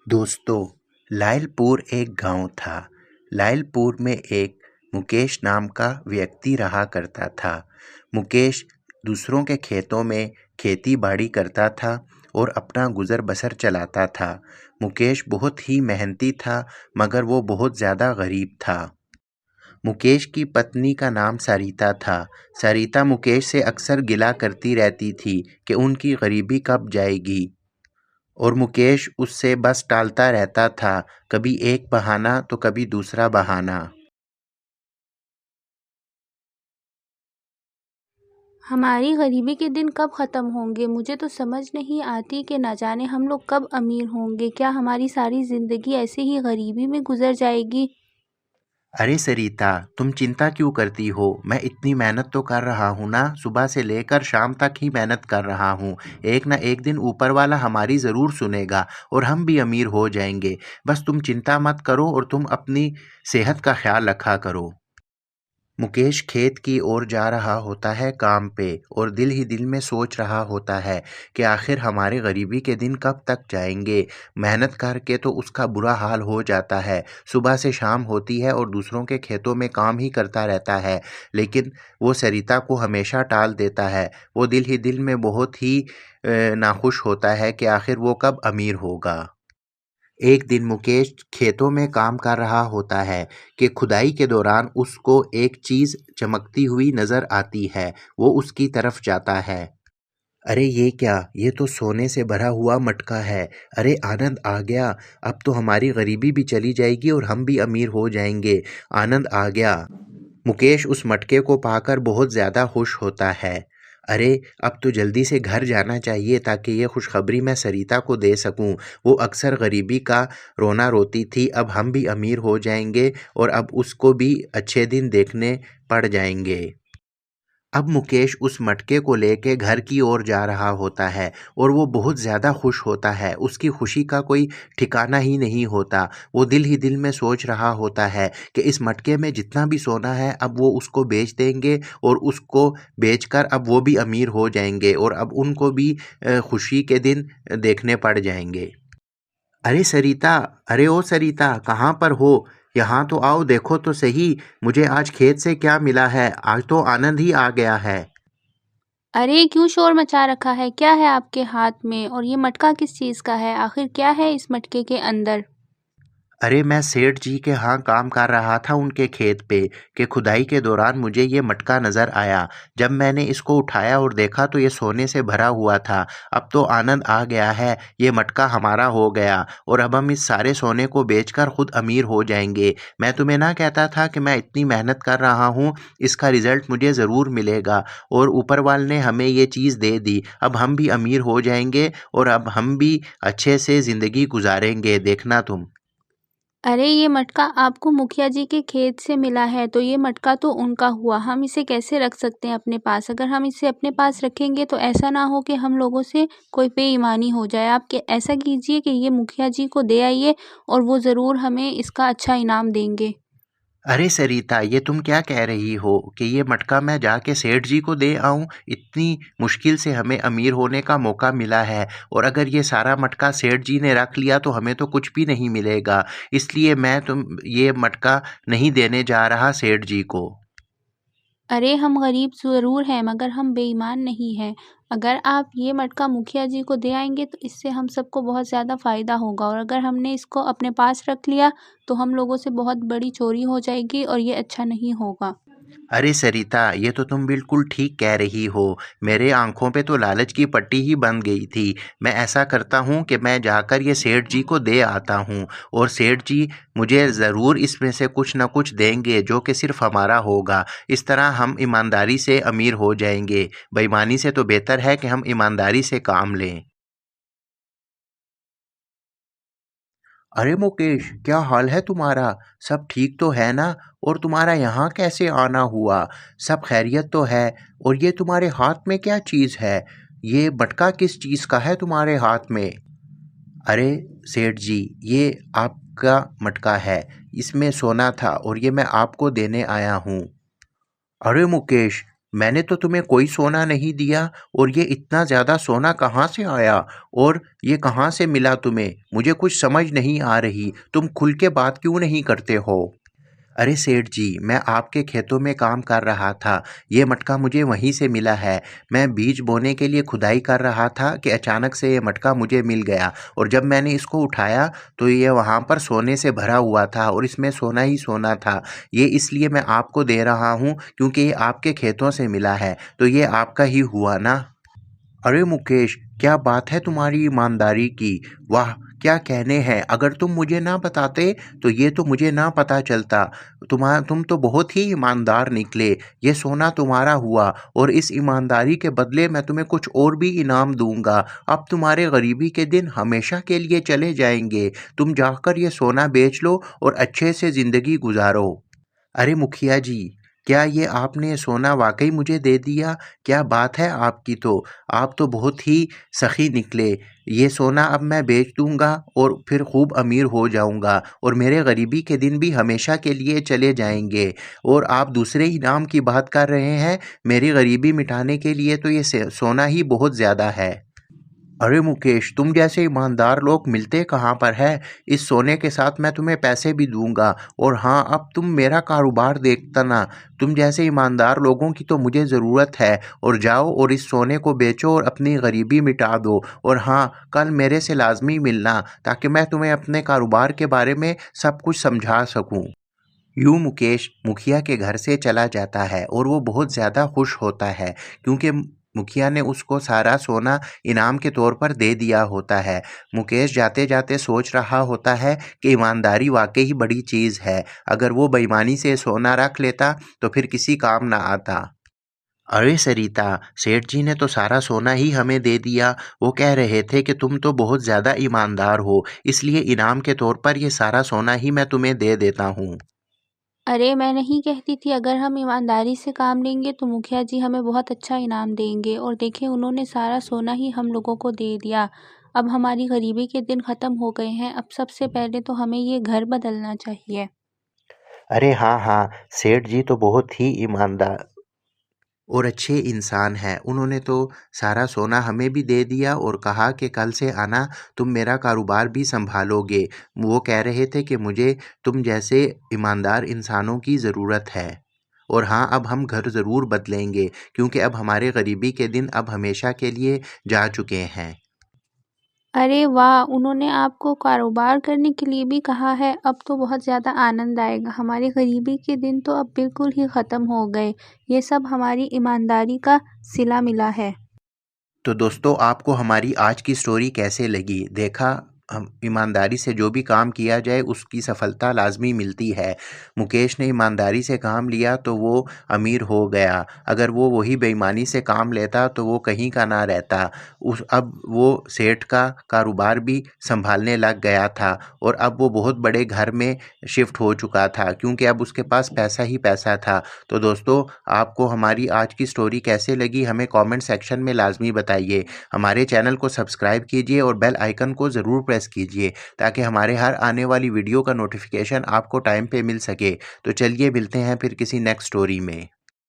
दोस्तों, लायलपुर एक गांव था। लायलपुर में एक मुकेश नाम का व्यक्ति रहा करता था। मुकेश दूसरों के खेतों में खेती बाड़ी करता था और अपना गुजर बसर चलाता था। मुकेश बहुत ही मेहनती था, मगर वो बहुत ज़्यादा गरीब था। मुकेश की पत्नी का नाम सरिता था। सरिता मुकेश से अक्सर गिला करती रहती थी कि उनकी गरीबी कब जाएगी, और मुकेश उससे बस टालता रहता था, कभी एक बहाना तो कभी दूसरा बहाना। हमारी गरीबी के दिन कब ख़त्म होंगे? मुझे तो समझ नहीं आती कि ना जाने हम लोग कब अमीर होंगे। क्या हमारी सारी ज़िंदगी ऐसे ही गरीबी में गुजर जाएगी? अरे सरिता, तुम चिंता क्यों करती हो? मैं इतनी मेहनत तो कर रहा हूँ ना, सुबह से लेकर शाम तक ही मेहनत कर रहा हूँ। एक ना एक दिन ऊपर वाला हमारी ज़रूर सुनेगा और हम भी अमीर हो जाएंगे। बस तुम चिंता मत करो और तुम अपनी सेहत का ख्याल रखा करो। मुकेश खेत की ओर जा रहा होता है काम पे, और दिल ही दिल में सोच रहा होता है कि आखिर हमारे गरीबी के दिन कब तक जाएंगे। मेहनत करके तो उसका बुरा हाल हो जाता है। सुबह से शाम होती है और दूसरों के खेतों में काम ही करता रहता है, लेकिन वो सरिता को हमेशा टाल देता है। वो दिल ही दिल में बहुत ही नाखुश होता है कि आखिर वो कब अमीर होगा। एक दिन मुकेश खेतों में काम कर रहा होता है कि खुदाई के दौरान उसको एक चीज़ चमकती हुई नज़र आती है। वो उसकी तरफ जाता है। अरे ये क्या? ये तो सोने से भरा हुआ मटका है। अरे आनंद आ गया। अब तो हमारी गरीबी भी चली जाएगी और हम भी अमीर हो जाएंगे। आनंद आ गया। मुकेश उस मटके को पाकर बहुत ज़्यादा खुश होता है। अरे, अब तो जल्दी से घर जाना चाहिए ताकि ये खुशखबरी मैं सरिता को दे सकूं। वो अक्सर गरीबी का रोना रोती थी, अब हम भी अमीर हो जाएंगे और अब उसको भी अच्छे दिन देखने पड़ जाएंगे। अब मुकेश उस मटके को लेके घर की ओर जा रहा होता है और वो बहुत ज़्यादा खुश होता है। उसकी खुशी का कोई ठिकाना ही नहीं होता। वो दिल ही दिल में सोच रहा होता है कि इस मटके में जितना भी सोना है अब वो उसको बेच देंगे, और उसको बेचकर अब वो भी अमीर हो जाएंगे और अब उनको भी खुशी के दिन देखने पड़ जाएंगे। अरे सरिता! अरे ओ सरिता, कहाँ पर हो? यहाँ तो आओ, देखो तो सही, मुझे आज खेत से क्या मिला है। आज तो आनंद ही आ गया है। अरे क्यों शोर मचा रखा है? क्या है आपके हाथ में? और ये मटका किस चीज़ का है? आखिर क्या है इस मटके के अंदर? अरे मैं सेठ जी के यहाँ काम कर रहा था उनके खेत पे, कि खुदाई के दौरान मुझे ये मटका नज़र आया। जब मैंने इसको उठाया और देखा तो ये सोने से भरा हुआ था। अब तो आनंद आ गया है, ये मटका हमारा हो गया और अब हम इस सारे सोने को बेचकर खुद अमीर हो जाएंगे। मैं तुम्हें ना कहता था कि मैं इतनी मेहनत कर रहा हूँ, इसका रिजल्ट मुझे ज़रूर मिलेगा, और ऊपर वाले ने हमें ये चीज़ दे दी। अब हम भी अमीर हो जाएंगे और अब हम भी अच्छे से ज़िंदगी गुजारेंगे, देखना तुम। अरे ये मटका आपको मुखिया जी के खेत से मिला है, तो ये मटका तो उनका हुआ। हम इसे कैसे रख सकते हैं अपने पास? अगर हम इसे अपने पास रखेंगे तो ऐसा ना हो कि हम लोगों से कोई बेईमानी हो जाए। आप के ऐसा कीजिए कि ये मुखिया जी को दे आइए और वो ज़रूर हमें इसका अच्छा इनाम देंगे। अरे सरिता, ये तुम क्या कह रही हो कि ये मटका मैं जाके सेठ जी को दे आऊं? इतनी मुश्किल से हमें अमीर होने का मौका मिला है, और अगर ये सारा मटका सेठ जी ने रख लिया तो हमें तो कुछ भी नहीं मिलेगा। इसलिए मैं तुम ये मटका नहीं देने जा रहा सेठ जी को। अरे हम गरीब ज़रूर हैं मगर हम बेईमान नहीं हैं। अगर आप ये मटका मुखिया जी को दे आएँगे तो इससे हम सबको बहुत ज़्यादा फ़ायदा होगा, और अगर हमने इसको अपने पास रख लिया तो हम लोगों से बहुत बड़ी चोरी हो जाएगी और ये अच्छा नहीं होगा। अरे सरिता, ये तो तुम बिल्कुल ठीक कह रही हो। मेरे आंखों पे तो लालच की पट्टी ही बन गई थी। मैं ऐसा करता हूँ कि मैं जाकर ये सेठ जी को दे आता हूँ, और सेठ जी मुझे ज़रूर इसमें से कुछ न कुछ देंगे जो कि सिर्फ हमारा होगा। इस तरह हम ईमानदारी से अमीर हो जाएंगे। बेईमानी से तो बेहतर है कि हम ईमानदारी से काम लें। अरे मुकेश, क्या हाल है तुम्हारा? सब ठीक तो है ना? और तुम्हारा यहाँ कैसे आना हुआ? सब खैरियत तो है? और ये तुम्हारे हाथ में क्या चीज़ है? ये मटका किस चीज़ का है तुम्हारे हाथ में? अरे सेठ जी, ये आपका मटका है। इसमें सोना था और ये मैं आपको देने आया हूँ। अरे मुकेश, मैंने तो तुम्हें कोई सोना नहीं दिया, और ये इतना ज़्यादा सोना कहाँ से आया, और ये कहाँ से मिला तुम्हें? मुझे कुछ समझ नहीं आ रही, तुम खुल के बात क्यों नहीं करते हो? अरे सेठ जी, मैं आपके खेतों में काम कर रहा था। ये मटका मुझे वहीं से मिला है। मैं बीज बोने के लिए खुदाई कर रहा था कि अचानक से ये मटका मुझे मिल गया, और जब मैंने इसको उठाया तो ये वहाँ पर सोने से भरा हुआ था, और इसमें सोना ही सोना था। ये इसलिए मैं आपको दे रहा हूँ क्योंकि ये आपके खेतों से मिला है, तो ये आपका ही हुआ ना। अरे मुकेश, क्या बात है तुम्हारी ईमानदारी की! वाह, क्या कहने हैं! अगर तुम मुझे ना बताते तो ये तो मुझे ना पता चलता। तुम तो बहुत ही ईमानदार निकले। ये सोना तुम्हारा हुआ, और इस ईमानदारी के बदले मैं तुम्हें कुछ और भी इनाम दूंगा। अब तुम्हारे गरीबी के दिन हमेशा के लिए चले जाएंगे। तुम जाकर ये सोना बेच लो और अच्छे से ज़िंदगी गुजारो। अरे मुखिया जी, क्या ये आपने सोना वाकई मुझे दे दिया? क्या बात है आपकी तो! आप तो बहुत ही सखी निकले। ये सोना अब मैं बेच दूंगा और फिर खूब अमीर हो जाऊंगा, और मेरे गरीबी के दिन भी हमेशा के लिए चले जाएंगे। और आप दूसरे इनाम की बात कर रहे हैं? मेरी गरीबी मिटाने के लिए तो ये सोना ही बहुत ज़्यादा है। अरे मुकेश, तुम जैसे ईमानदार लोग मिलते कहाँ पर है? इस सोने के साथ मैं तुम्हें पैसे भी दूंगा, और हाँ, अब तुम मेरा कारोबार देखता ना। तुम जैसे ईमानदार लोगों की तो मुझे ज़रूरत है। और जाओ और इस सोने को बेचो और अपनी गरीबी मिटा दो। और हाँ, कल मेरे से लाजमी मिलना, ताकि मैं तुम्हें अपने कारोबार के बारे में सब कुछ समझा सकूं। यूँ मुकेश मुखिया के घर से चला जाता है, और वो बहुत ज़्यादा खुश होता है, क्योंकि मुखिया ने उसको सारा सोना इनाम के तौर पर दे दिया होता है। मुकेश जाते जाते सोच रहा होता है कि ईमानदारी वाकई ही बड़ी चीज़ है। अगर वो बेईमानी से सोना रख लेता तो फिर किसी काम ना आता। अरे सरिता, सेठ जी ने तो सारा सोना ही हमें दे दिया। वो कह रहे थे कि तुम तो बहुत ज़्यादा ईमानदार हो, इसलिए इनाम के तौर पर ये सारा सोना ही मैं तुम्हें दे देता हूँ। अरे मैं नहीं कहती थी, अगर हम ईमानदारी से काम लेंगे तो मुखिया जी हमें बहुत अच्छा इनाम देंगे। और देखिए, उन्होंने सारा सोना ही हम लोगों को दे दिया। अब हमारी गरीबी के दिन ख़त्म हो गए हैं। अब सबसे पहले तो हमें ये घर बदलना चाहिए। अरे हाँ हाँ, सेठ जी तो बहुत ही ईमानदार और अच्छे इंसान हैं। उन्होंने तो सारा सोना हमें भी दे दिया, और कहा कि कल से आना, तुम मेरा कारोबार भी संभालोगे। वो कह रहे थे कि मुझे तुम जैसे ईमानदार इंसानों की ज़रूरत है। और हाँ, अब हम घर ज़रूर बदलेंगे, क्योंकि अब हमारे गरीबी के दिन अब हमेशा के लिए जा चुके हैं। अरे वाह! उन्होंने आपको कारोबार करने के लिए भी कहा है। अब तो बहुत ज़्यादा आनंद आएगा। हमारी गरीबी के दिन तो अब बिल्कुल ही ख़त्म हो गए। ये सब हमारी ईमानदारी का सिला मिला है। तो दोस्तों, आपको हमारी आज की स्टोरी कैसे लगी? देखा, हम ईमानदारी से जो भी काम किया जाए उसकी सफलता लाजमी मिलती है। मुकेश ने ईमानदारी से काम लिया तो वो अमीर हो गया। अगर वो वही बेईमानी से काम लेता तो वो कहीं का ना रहता। अब वो सेठ का कारोबार भी संभालने लग गया था, और अब वो बहुत बड़े घर में शिफ्ट हो चुका था, क्योंकि अब उसके पास पैसा ही पैसा था। तो दोस्तों, आपको हमारी आज की स्टोरी कैसे लगी हमें कमेंट सेक्शन में लाजमी बताइए। हमारे चैनल को सब्सक्राइब कीजिए और बेल आइकन को ज़रूर प्रेस कीजिए, ताकि हमारे हर आने वाली वीडियो का नोटिफिकेशन आपको टाइम पे मिल सके। तो चलिए, मिलते हैं फिर किसी नेक्स्ट स्टोरी में।